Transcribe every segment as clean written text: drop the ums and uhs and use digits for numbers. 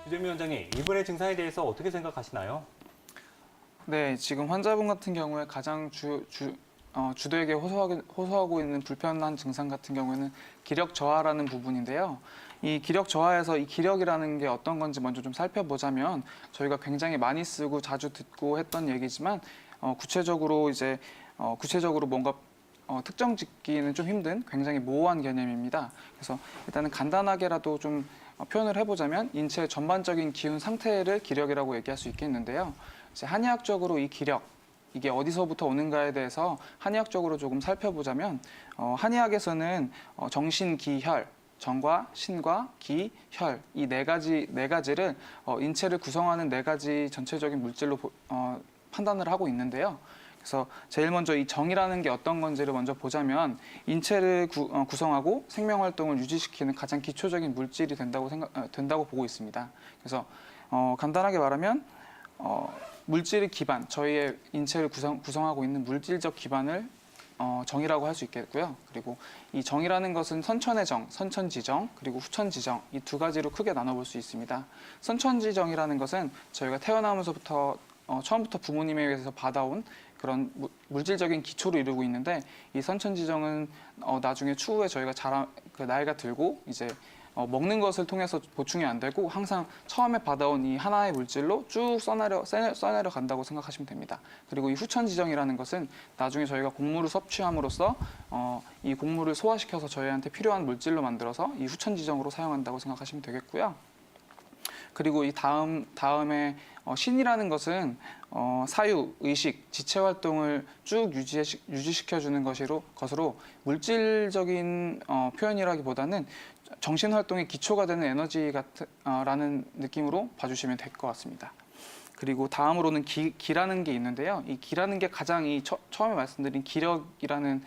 주재민 원장님, 이분의 증상에 대해서 어떻게 생각하시나요? 네, 지금 환자분 같은 경우에 가장 주도에게 호소하고 있는 불편한 증상 같은 경우에는 기력 저하라는 부분인데요. 이 기력 저하에서 이 기력이라는 게 어떤 건지 먼저 좀 살펴보자면 저희가 굉장히 많이 쓰고 자주 듣고 했던 얘기지만 구체적으로 뭔가 특정 짓기는 좀 힘든 굉장히 모호한 개념입니다. 그래서 일단은 간단하게라도 좀 표현을 해보자면 인체의 전반적인 기운 상태를 기력이라고 얘기할 수 있겠는데요. 이제 한의학적으로 이 기력, 이게 어디서부터 오는가에 대해서 한의학적으로 조금 살펴보자면 한의학에서는 정신, 기, 혈, 정과 신과 기, 혈 이 네 가지를 인체를 구성하는 네 가지 전체적인 물질로 판단을 하고 있는데요. 그래서 제일 먼저 이 정이라는 게 어떤 건지를 먼저 보자면 인체를 구성하고 생명 활동을 유지시키는 가장 기초적인 물질이 된다고 보고 있습니다. 그래서 간단하게 말하면 물질의 기반, 저희의 인체를 구성하고 있는 물질적 기반을 정이라고 할 수 있겠고요. 그리고 이 정이라는 것은 선천의 정, 선천지정, 그리고 후천지정 이 두 가지로 크게 나눠볼 수 있습니다. 선천지정이라는 것은 저희가 태어나면서부터 처음부터 부모님에 의해서 받아온 그런 물질적인 기초를 이루고 있는데 이 선천지정은 나중에 추후에 저희가 나이가 들고 이제 먹는 것을 통해서 보충이 안 되고 항상 처음에 받아온 이 하나의 물질로 쭉 써내려 간다고 생각하시면 됩니다. 그리고 이 후천지정이라는 것은 나중에 저희가 곡물을 섭취함으로써 이 곡물을 소화시켜서 저희한테 필요한 물질로 만들어서 이 후천지정으로 사용한다고 생각하시면 되겠고요. 그리고 이 다음에 신이라는 것은 사유, 의식, 지체 활동을 쭉 유지시켜주는 것으로 물질적인 표현이라기보다는 정신 활동의 기초가 되는 에너지 라는 느낌으로 봐주시면 될 것 같습니다. 그리고 다음으로는 기라는 게 있는데요. 이 기라는 게 가장 처음에 말씀드린 기력이라는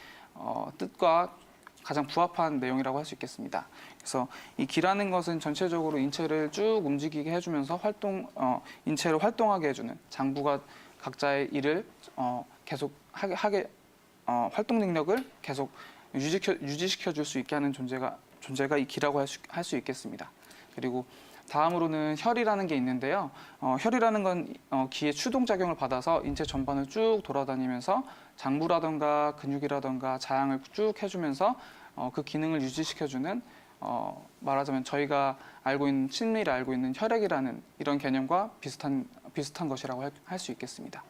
뜻과 가장 부합한 내용이라고 할 수 있겠습니다. 그래서 이 기라는 것은 전체적으로 인체를 쭉 움직이게 해주면서 인체를 활동하게 해주는 장부가 각자의 일을 계속 활동 능력을 계속 유지시켜 줄 수 있게 하는 존재가 이 기라고 할 수 있겠습니다. 그리고 다음으로는 혈이라는 게 있는데요. 혈이라는 건 기의 추동작용을 받아서 인체 전반을 쭉 돌아다니면서 장부라던가 근육이라던가 자양을 쭉 해주면서 그 기능을 유지시켜주는 말하자면 저희가 심리를 알고 있는 혈액이라는 이런 개념과 비슷한 것이라고 할 수 있겠습니다.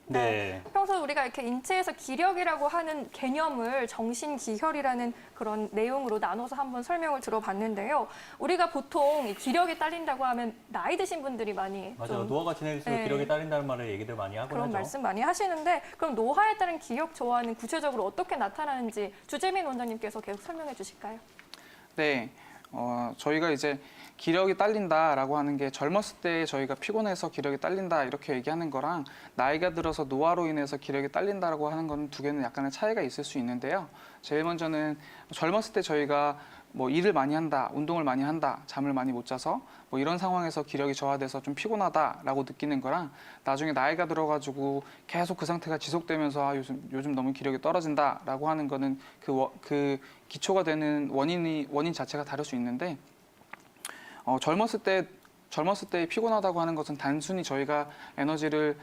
네. 평소 우리가 이렇게 인체에서 기력이라고 하는 개념을 정신기혈이라는 그런 내용으로 나눠서 한번 설명을 들어봤는데요. 우리가 보통 이 기력이 딸린다고 하면 나이 드신 분들이 많이 맞아요. 노화가 진행될수록 네. 기력이 딸린다는 말을 얘기들 많이 하곤 그런 하죠. 말씀 많이 하시는데 그럼 노화에 따른 기력 저하는 구체적으로 어떻게 나타나는지 주재민 원장님께서 계속 설명해 주실까요? 네, 저희가 이제 기력이 딸린다라고 하는 게 젊었을 때 저희가 피곤해서 기력이 딸린다 이렇게 얘기하는 거랑 나이가 들어서 노화로 인해서 기력이 딸린다라고 하는 건 두 개는 약간의 차이가 있을 수 있는데요. 제일 먼저는 젊었을 때 저희가 뭐 일을 많이 한다, 운동을 많이 한다, 잠을 많이 못 자서 뭐 이런 상황에서 기력이 저하돼서 좀 피곤하다라고 느끼는 거랑 나중에 나이가 들어가지고 계속 그 상태가 지속되면서 요즘 너무 기력이 떨어진다라고 하는 거는 그 기초가 되는 원인 자체가 다를 수 있는데 젊었을 때 피곤하다고 하는 것은 단순히 저희가 에너지를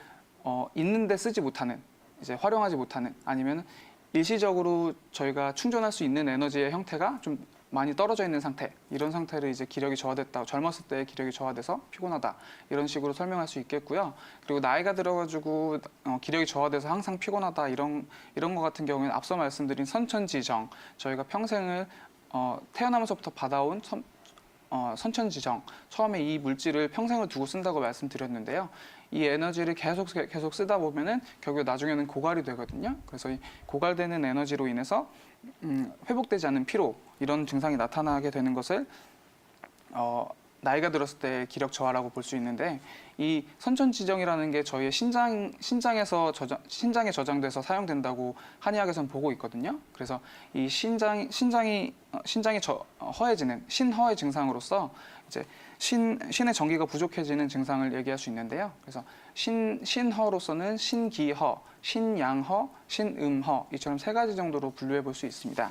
있는데 쓰지 못하는, 이제 활용하지 못하는 아니면 일시적으로 저희가 충전할 수 있는 에너지의 형태가 좀 많이 떨어져 있는 상태, 이런 상태를 이제 기력이 저하됐다, 젊었을 때 기력이 저하돼서 피곤하다 이런 식으로 설명할 수 있겠고요. 그리고 나이가 들어가지고 기력이 저하돼서 항상 피곤하다 이런 것 같은 경우에는 앞서 말씀드린 선천지정, 저희가 평생을 태어나면서부터 받아온 선천지정, 처음에 이 물질을 평생을 두고 쓴다고 말씀드렸는데요. 이 에너지를 계속 쓰다 보면은 결국 나중에는 고갈이 되거든요. 그래서 이 고갈되는 에너지로 인해서 회복되지 않는 피로 이런 증상이 나타나게 되는 것을 나이가 들었을 때 기력 저하라고 볼 수 있는데 이 선천지정이라는 게 저희의 신장에 저장돼서 사용된다고 한의학에서는 보고 있거든요. 그래서 이 신장이 허해지는 신허의 증상으로서 이제 신의 전기가 부족해지는 증상을 얘기할 수 있는데요. 그래서 신허로서는 신기허, 신양허, 신음허 이처럼 세 가지 정도로 분류해 볼 수 있습니다.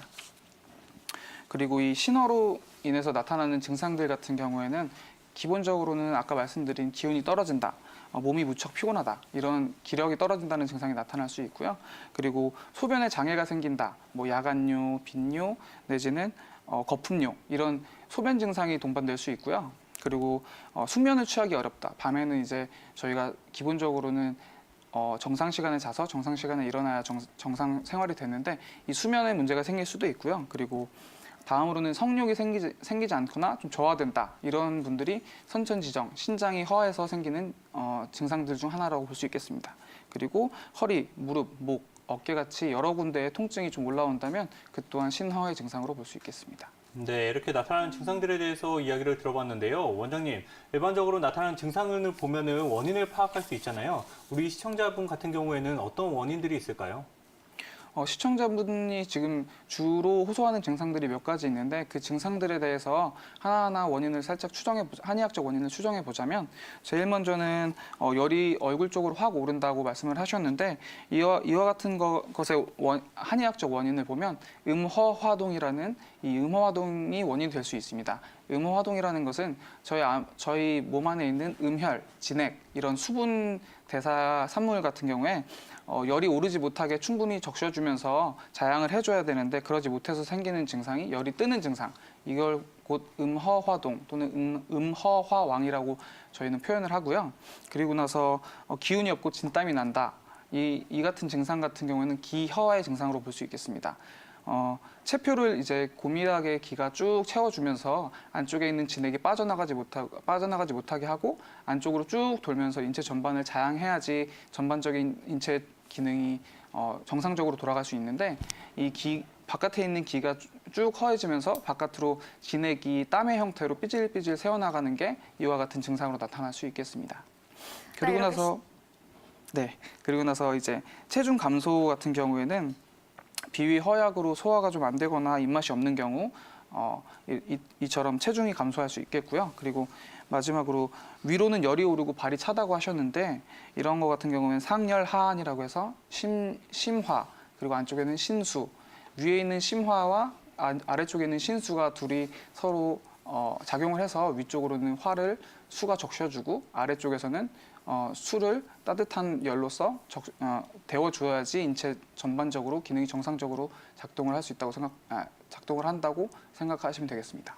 그리고 이 신허로 인해서 나타나는 증상들 같은 경우에는 기본적으로는 아까 말씀드린 기운이 떨어진다, 몸이 무척 피곤하다, 이런 기력이 떨어진다는 증상이 나타날 수 있고요. 그리고 소변에 장애가 생긴다, 뭐 야간뇨, 빈뇨 내지는 거품뇨, 이런 소변 증상이 동반될 수 있고요. 그리고 숙면을 취하기 어렵다. 밤에는 이제 저희가 기본적으로는 정상 시간에 자서 정상 시간에 일어나야 정상 생활이 되는데 이 수면에 문제가 생길 수도 있고요. 그리고 다음으로는 성욕이 생기지 않거나 좀 저하된다. 이런 분들이 선천지정, 신장이 허해서 생기는 증상들 중 하나라고 볼 수 있겠습니다. 그리고 허리, 무릎, 목, 어깨같이 여러 군데에 통증이 좀 올라온다면 그 또한 신허의 증상으로 볼 수 있겠습니다. 네, 이렇게 나타나는 증상들에 대해서 이야기를 들어봤는데요. 원장님, 일반적으로 나타나는 증상을 보면은 원인을 파악할 수 있잖아요. 우리 시청자분 같은 경우에는 어떤 원인들이 있을까요? 시청자분이 지금 주로 호소하는 증상들이 몇 가지 있는데 그 증상들에 대해서 하나하나 원인을 살짝 한의학적 원인을 추정해 보자면 제일 먼저는 열이 얼굴 쪽으로 확 오른다고 말씀을 하셨는데 이와 같은 것의 한의학적 원인을 보면 음허화동이라는 이 음허화동이 원인이 될 수 있습니다. 음허화동이라는 것은 저희 몸 안에 있는 음혈, 진액 이런 수분 대사 산물 같은 경우에 열이 오르지 못하게 충분히 적셔주면서 자양을 해줘야 되는데 그러지 못해서 생기는 증상이 열이 뜨는 증상. 이걸 곧 음허화동 또는 음허화왕이라고 저희는 표현을 하고요. 그리고 나서 기운이 없고 진땀이 난다. 이 같은 증상 같은 경우에는 기허의 증상으로 볼 수 있겠습니다. 체표를 이제 고밀하게 기가 쭉 채워주면서 안쪽에 있는 진액이 빠져나가지 못하게 하고 안쪽으로 쭉 돌면서 인체 전반을 자양해야지 전반적인 인체 기능이 정상적으로 돌아갈 수 있는데 바깥에 있는 기가 쭉 허해지면서 바깥으로 진액이 땀의 형태로 삐질삐질 새어나가는 게 이와 같은 증상으로 나타날 수 있겠습니다. 그리고 나서 이제 체중 감소 같은 경우에는 비위 허약으로 소화가 좀 안 되거나 입맛이 없는 경우 이처럼 체중이 감소할 수 있겠고요. 그리고 마지막으로 위로는 열이 오르고 발이 차다고 하셨는데 이런 것 같은 경우는 상열하한이라고 해서 심화 그리고 안쪽에는 신수, 위에 있는 심화와 아래쪽에 있는 신수가 둘이 서로 작용을 해서 위쪽으로는 화를 수가 적셔주고 아래쪽에서는 수를 따뜻한 열로서 데워줘야지 인체 전반적으로 기능이 정상적으로 작동을 한다고 생각하시면 되겠습니다.